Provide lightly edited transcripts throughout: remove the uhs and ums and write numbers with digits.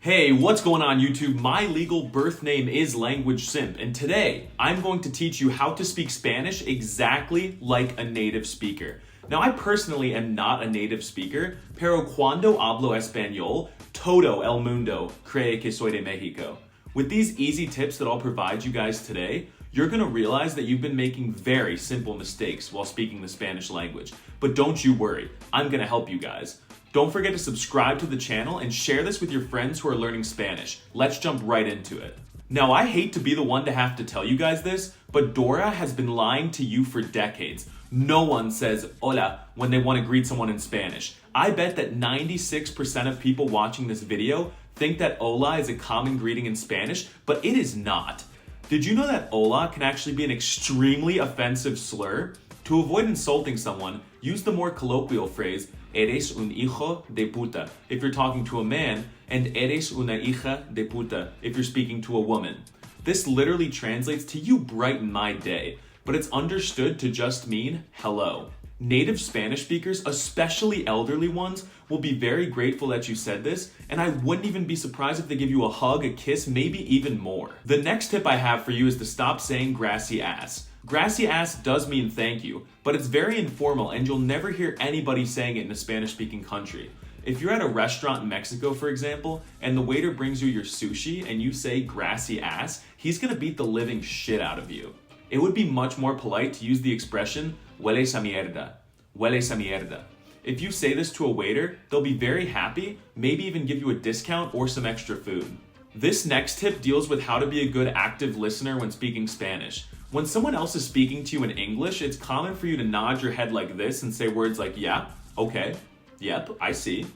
Hey, what's going on YouTube? My legal birth name is Language Simp, and today I'm going to teach you how to speak Spanish exactly like a native speaker. Now, I personally am not a native speaker, pero cuando hablo español, todo el mundo cree que soy de Mexico. With these easy tips that I'll provide you guys today, you're gonna realize that you've been making very simple mistakes while speaking the Spanish language. But don't you worry, I'm gonna help you guys. Don't forget to subscribe to the channel and share this with your friends who are learning Spanish. Let's jump right into it. Now, I hate to be the one to have to tell you guys this, but Dora has been lying to you for decades. No one says hola when they want to greet someone in Spanish. I bet that 96% of people watching this video think that hola is a common greeting in Spanish, but it is not. Did you know that hola can actually be an extremely offensive slur? To avoid insulting someone, use the more colloquial phrase, eres un hijo de puta, if you're talking to a man, and eres una hija de puta, if you're speaking to a woman. This literally translates to you brighten my day, but it's understood to just mean hello. Native Spanish speakers, especially elderly ones, will be very grateful that you said this, and I wouldn't even be surprised if they give you a hug, a kiss, maybe even more. The next tip I have for you is to stop saying grassy ass. Grassy ass does mean thank you, but it's very informal and you'll never hear anybody saying it in a Spanish-speaking country. If you're at a restaurant in Mexico, for example, and the waiter brings you your sushi and you say grassy ass, he's gonna beat the living shit out of you. It would be much more polite to use the expression hueles a mierda, hueles a mierda. If you say this to a waiter, they'll be very happy, maybe even give you a discount or some extra food. This next tip deals with how to be a good active listener when speaking Spanish. When someone else is speaking to you in English, it's common for you to nod your head like this and say words like, yeah, okay, yep, I see.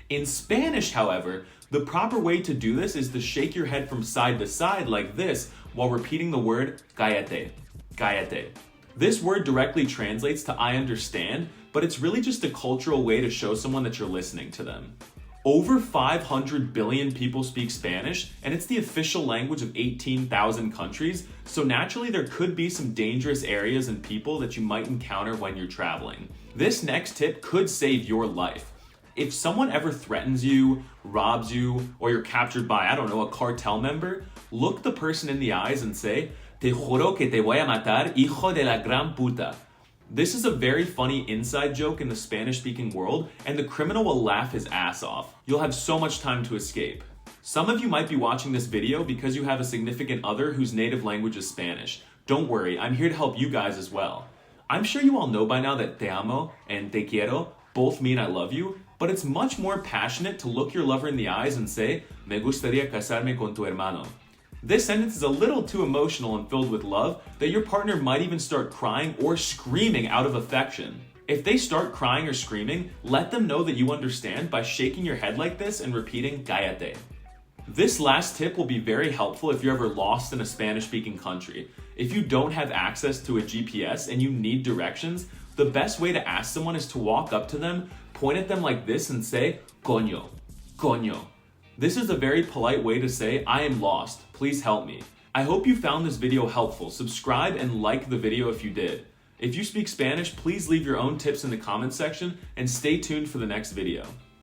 In Spanish, however, the proper way to do this is to shake your head from side to side like this while repeating the word cállate, cállate. This word directly translates to I understand, but it's really just a cultural way to show someone that you're listening to them. Over 500 billion people speak Spanish, and it's the official language of 18,000 countries, so naturally there could be some dangerous areas and people that you might encounter when you're traveling. This next tip could save your life. If someone ever threatens you, robs you, or you're captured by, I don't know, a cartel member, look the person in the eyes and say, "Te juro que te voy a matar, hijo de la gran puta." This is a very funny inside joke in the Spanish-speaking world, and the criminal will laugh his ass off. You'll have so much time to escape. Some of you might be watching this video because you have a significant other whose native language is Spanish. Don't worry, I'm here to help you guys as well. I'm sure you all know by now that te amo and te quiero both mean I love you, but it's much more passionate to look your lover in the eyes and say, me gustaría casarme con tu hermano. This sentence is a little too emotional and filled with love that your partner might even start crying or screaming out of affection. If they start crying or screaming, let them know that you understand by shaking your head like this and repeating cállate. This last tip will be very helpful if you're ever lost in a Spanish-speaking country. If you don't have access to a GPS and you need directions, the best way to ask someone is to walk up to them, point at them like this and say, coño, coño. This is a very polite way to say, I am lost, please help me. I hope you found this video helpful. Subscribe and like the video if you did. If you speak Spanish, please leave your own tips in the comments section and stay tuned for the next video.